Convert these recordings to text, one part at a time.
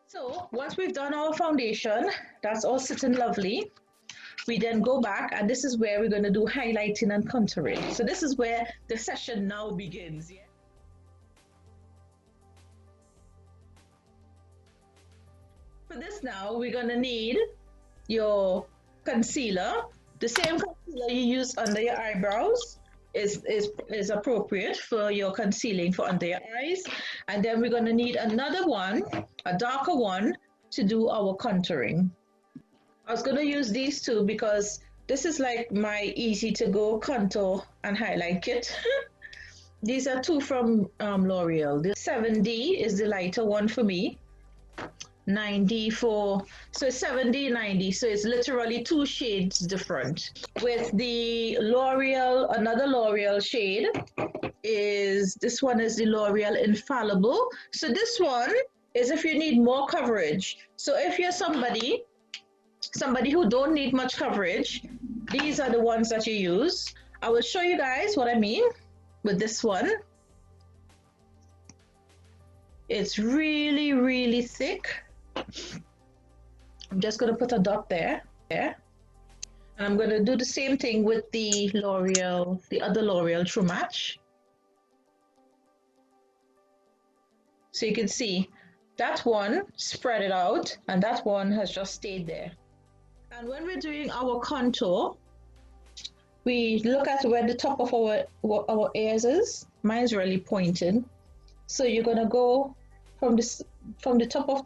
So once we've done our foundation, that's all sitting lovely. We then go back, and this is where we're going to do highlighting and contouring. So this is where the session now begins. Yeah? For this now, we're going to need your concealer. The same concealer you use under your eyebrows is appropriate for your concealing for under your eyes. And then we're going to need another one, a darker one, to do our contouring. I was going to use these two because this is like my easy to go contour and highlight kit. These are two from L'Oreal. The 7D is the lighter one for me. 9D for, so 7D, 9D, so it's literally two shades different. With the L'Oreal, another L'Oreal shade is, this one is the L'Oreal Infallible. So this one is if you need more coverage. So if you're somebody who don't need much coverage, these are the ones that you use. I will show you guys what I mean with this one. It's really, really thick. I'm just going to put a dot there. And I'm going to do the same thing with the L'Oreal, the other L'Oreal True Match. So you can see that one spread it out, and that one has just stayed there. And when we're doing our contour, we look at where the top of our ears is. Mine's really pointed. So you're going to go from the top of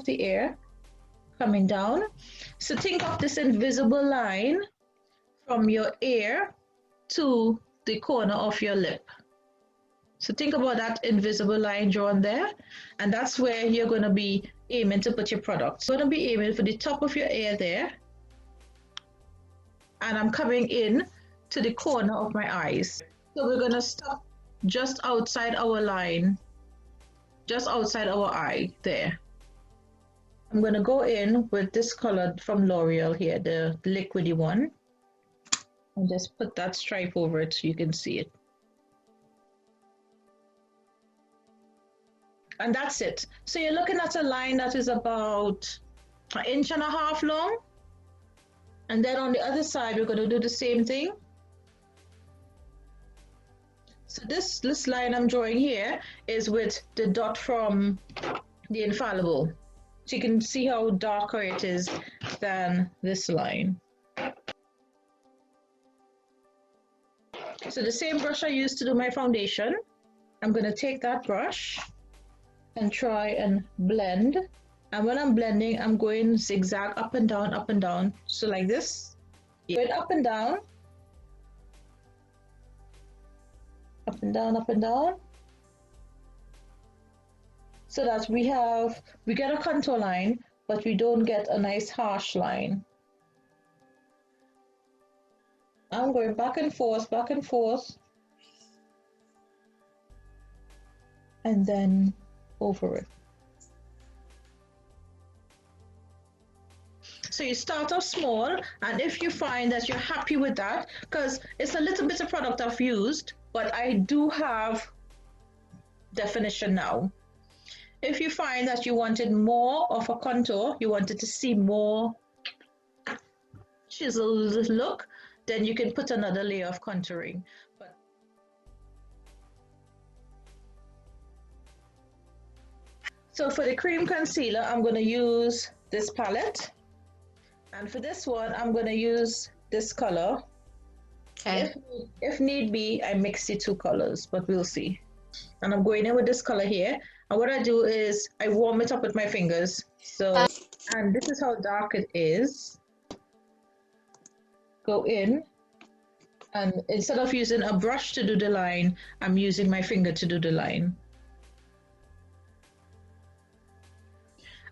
the ear coming down. So think of this invisible line from your ear to the corner of your lip. So think about that invisible line drawn there, and that's where you're going to be aiming to put your product. You're going to be aiming for the top of your ear there, and I'm coming in to the corner of my eyes. So we're going to stop just outside our line, just outside our eye there. I'm going to go in with this color from L'Oreal here, the liquidy one, and just put that stripe over it so you can see it. And that's it. So you're looking at a line that is about 1.5 inches long. And then on the other side, we're going to do the same thing. So this line I'm drawing here is with the dot from the Infallible. So you can see how darker it is than this line. So the same brush I used to do my foundation, I'm going to take that brush and try and blend. And when I'm blending, I'm going zigzag up and down, up and down. So like this, going up and down, up and down, up and down. So that we get a contour line, but we don't get a nice harsh line. I'm going back and forth, and then over it. So you start off small, and if you find that you're happy with that, because it's a little bit of product I've used, but I do have definition now. If you find that you wanted more of a contour, you wanted to see more chiseled look, then you can put another layer of contouring. So for the cream concealer, I'm going to use this palette. And for this one, I'm going to use this color. Okay. If need be, I mix the two colors, but we'll see. And I'm going in with this color here. And what I do is I warm it up with my fingers. So, and this is how dark it is. Go in. And instead of using a brush to do the line, I'm using my finger to do the line.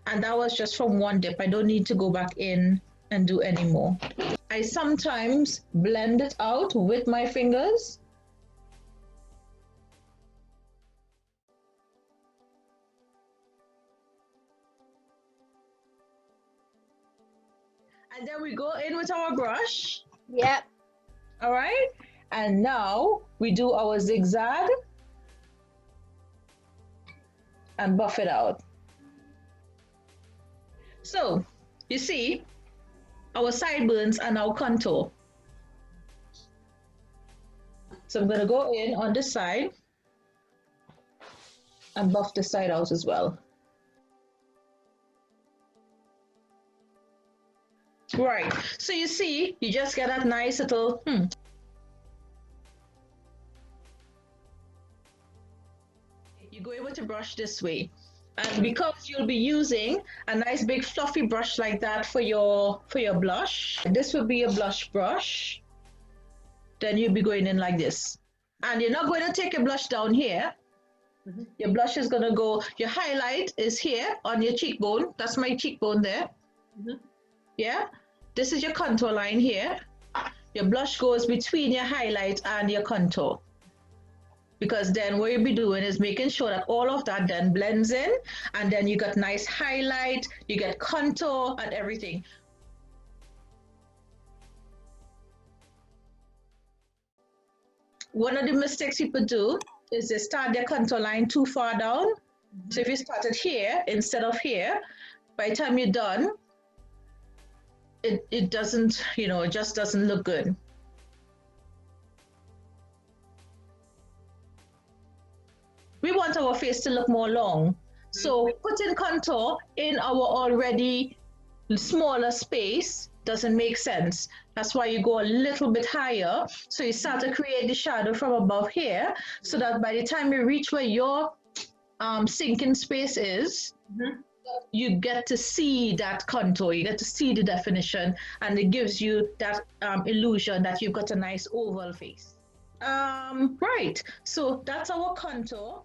And that was just from one dip. I don't need to go back in and do any more. I sometimes blend it out with my fingers. And then we go in with our brush. Yep. All right. And now we do our zigzag and buff it out. So you see, our sideburns are now contour. So I'm going to go in on this side and buff this side out as well. Right, so you see, you just get that nice little, You go in with your brush this way. And because you'll be using a nice big fluffy brush like that for your blush, this will be a blush brush. Then you'll be going in like this. And you're not going to take your blush down here. Your blush is going to go, your highlight is here on your cheekbone. That's my cheekbone there. Yeah, this is your contour line here. Your blush goes between your highlight and your contour. Because then what you'll be doing is making sure that all of that then blends in, and then you got nice highlight, you get contour and everything. One of the mistakes people do is they start their contour line too far down. So if you started here instead of here, by the time you're done, it doesn't, it just doesn't look good. We want our face to look more long. So putting contour in our already smaller space doesn't make sense. That's why you go a little bit higher. So you start to create the shadow from above here, so that by the time you reach where your sinking space is, you get to see that contour, you get to see the definition, and it gives you that illusion that you've got a nice oval face. Right, so that's our contour.